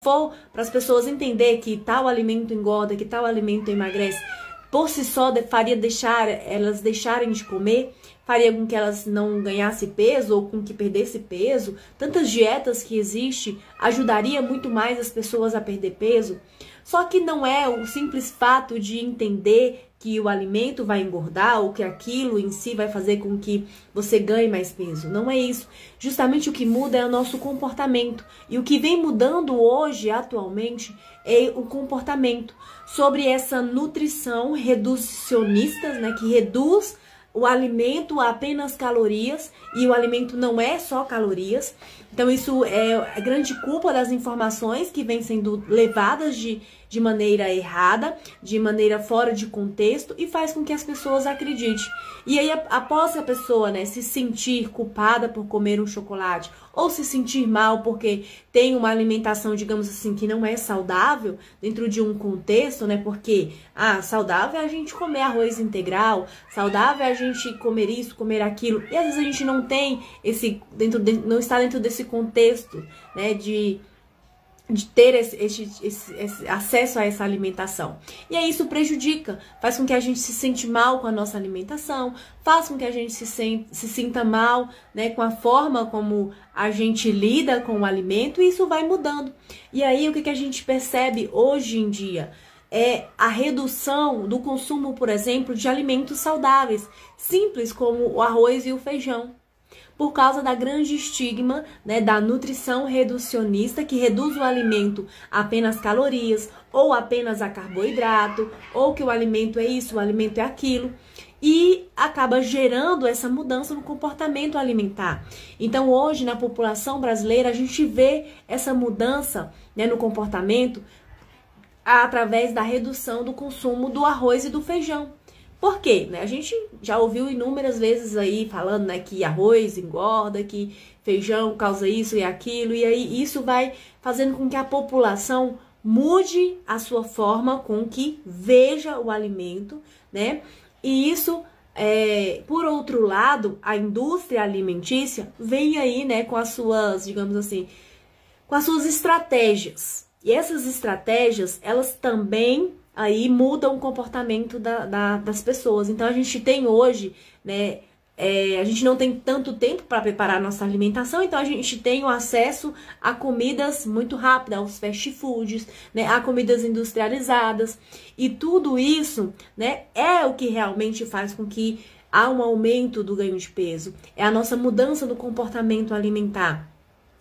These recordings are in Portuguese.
for para as pessoas entender que tal alimento engorda, que tal alimento emagrece, por si só faria elas deixarem de comer, faria com que elas não ganhassem peso ou com que perdesse peso. Tantas dietas que existem ajudaria muito mais as pessoas a perder peso. Só que não é o simples fato de entender que o alimento vai engordar ou que aquilo em si vai fazer com que você ganhe mais peso. Não é isso. Justamente o que muda é o nosso comportamento. E o que vem mudando hoje, atualmente, é o comportamento sobre essa nutrição reducionista, né, que reduz o alimento a apenas calorias, e o alimento não é só calorias. Então isso é a grande culpa das informações que vêm sendo levadas de maneira errada, de maneira fora de contexto, e faz com que as pessoas acreditem. E aí, após a pessoa, né, se sentir culpada por comer um chocolate, ou se sentir mal porque tem uma alimentação, digamos assim, que não é saudável, dentro de um contexto, né, porque, saudável é a gente comer arroz integral, saudável é a gente comer isso, comer aquilo, e às vezes a gente não tem não está dentro desse contexto, né, de ter esse acesso a essa alimentação. E aí isso prejudica, faz com que a gente se sente mal com a nossa alimentação, faz com que a gente se sinta mal, né, com a forma como a gente lida com o alimento, e isso vai mudando. E aí o que a gente percebe hoje em dia é a redução do consumo, por exemplo, de alimentos saudáveis, simples como o arroz e o feijão, por causa da grande estigma, né, da nutrição reducionista, que reduz o alimento a apenas calorias, ou apenas a carboidrato, ou que o alimento é isso, o alimento é aquilo, e acaba gerando essa mudança no comportamento alimentar. Então hoje na população brasileira a gente vê essa mudança, né, no comportamento através da redução do consumo do arroz e do feijão. Por quê? Né? A gente já ouviu inúmeras vezes aí falando, né, que arroz engorda, que feijão causa isso e aquilo, e aí isso vai fazendo com que a população mude a sua forma com que veja o alimento, né? E isso, por outro lado, a indústria alimentícia vem aí, né, com as suas, digamos assim, com as suas estratégias. E essas estratégias, elas também aí mudam o comportamento das pessoas. Então a gente tem hoje, né, a gente não tem tanto tempo para preparar a nossa alimentação, então a gente tem o acesso a comidas muito rápidas, aos fast foods, né, a comidas industrializadas, e tudo isso, né, é o que realmente faz com que há um aumento do ganho de peso, é a nossa mudança no comportamento alimentar.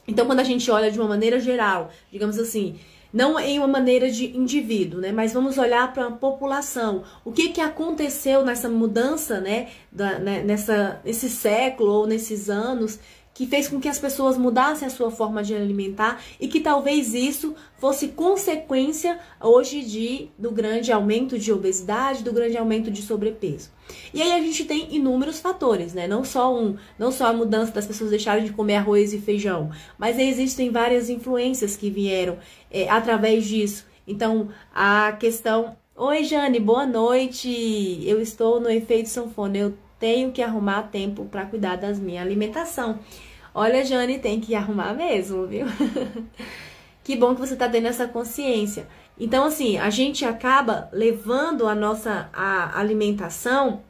Então quando a gente olha de uma maneira geral, digamos assim, não em uma maneira de indivíduo, né? Mas vamos olhar para a população. O que aconteceu nessa mudança, né? Nesse século ou nesses anos, que fez com que as pessoas mudassem a sua forma de alimentar, e que talvez isso fosse consequência hoje do grande aumento de obesidade, do grande aumento de sobrepeso. E aí a gente tem inúmeros fatores, né? Não só a mudança das pessoas deixarem de comer arroz e feijão, mas existem várias influências que vieram através disso. Então, a questão... Oi, Jane, boa noite! Eu estou no efeito sanfona, eu tenho que arrumar tempo para cuidar da minha alimentação. Olha, Jane, tem que arrumar mesmo, viu? Que bom que você tá tendo essa consciência. Então, assim, a gente acaba levando a nossa alimentação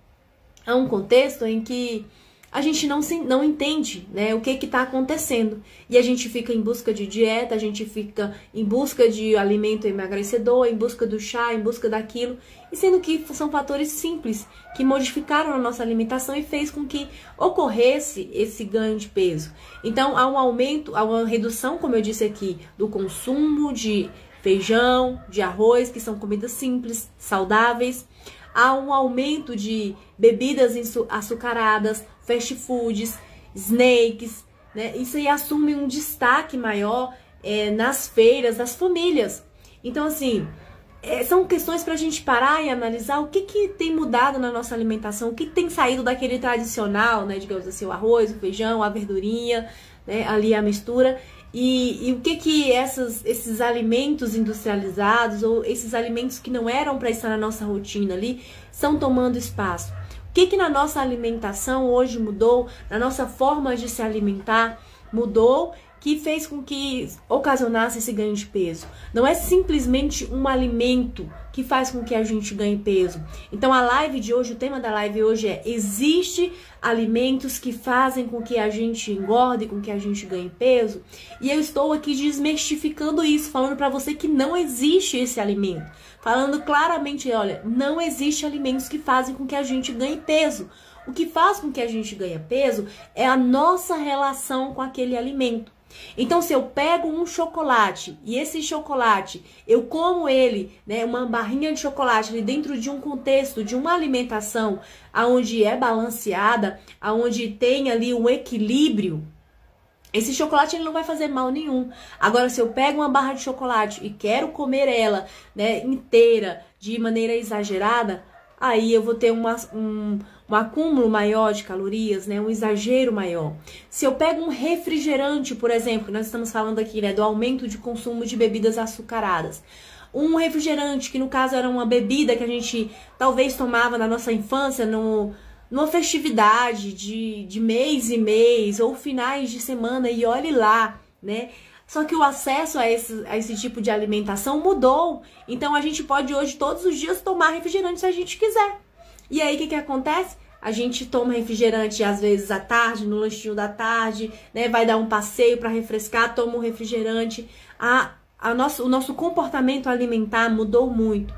a um contexto em que a gente não entende, né, o que tá acontecendo. E a gente fica em busca de dieta, a gente fica em busca de alimento emagrecedor, em busca do chá, em busca daquilo. E sendo que são fatores simples que modificaram a nossa alimentação e fez com que ocorresse esse ganho de peso. Então, há um aumento, há uma redução, como eu disse aqui, do consumo de feijão, de arroz, que são comidas simples, saudáveis. Há um aumento de bebidas açucaradas, fast foods, snacks, né? Isso aí assume um destaque maior nas feiras das famílias. Então, assim, são questões para a gente parar e analisar o que tem mudado na nossa alimentação, o que tem saído daquele tradicional, né? Digamos assim, o arroz, o feijão, a verdurinha, né? Ali a mistura. E o que esses alimentos industrializados, ou esses alimentos que não eram para estar na nossa rotina ali, estão tomando espaço? O que na nossa alimentação hoje mudou, na nossa forma de se alimentar mudou, que que fez com que ocasionasse esse ganho de peso. Não é simplesmente um alimento que faz com que a gente ganhe peso. Então a live de hoje, o tema da live hoje é: existe alimentos que fazem com que a gente engorde, com que a gente ganhe peso? E eu estou aqui desmistificando isso, falando para você que não existe esse alimento. Falando claramente, olha, não existe alimentos que fazem com que a gente ganhe peso. O que faz com que a gente ganhe peso é a nossa relação com aquele alimento. Então, se eu pego um chocolate e esse chocolate, eu como ele, né, uma barrinha de chocolate ali dentro de um contexto, de uma alimentação onde é balanceada, onde tem ali um equilíbrio, esse chocolate ele não vai fazer mal nenhum. Agora, se eu pego uma barra de chocolate e quero comer ela, né, inteira, de maneira exagerada, aí eu vou ter um acúmulo maior de calorias, né? Um exagero maior. Se eu pego um refrigerante, por exemplo, nós estamos falando aqui, né, do aumento de consumo de bebidas açucaradas. Um refrigerante, que no caso era uma bebida que a gente talvez tomava na nossa infância, numa festividade de mês e mês, ou finais de semana, e olhe lá, né? Só que o acesso a esse tipo de alimentação mudou. Então a gente pode hoje, todos os dias, tomar refrigerante se a gente quiser. E aí o que acontece? A gente toma refrigerante às vezes à tarde, no lanchinho da tarde, né? Vai dar um passeio para refrescar, toma um refrigerante. O nosso comportamento alimentar mudou muito.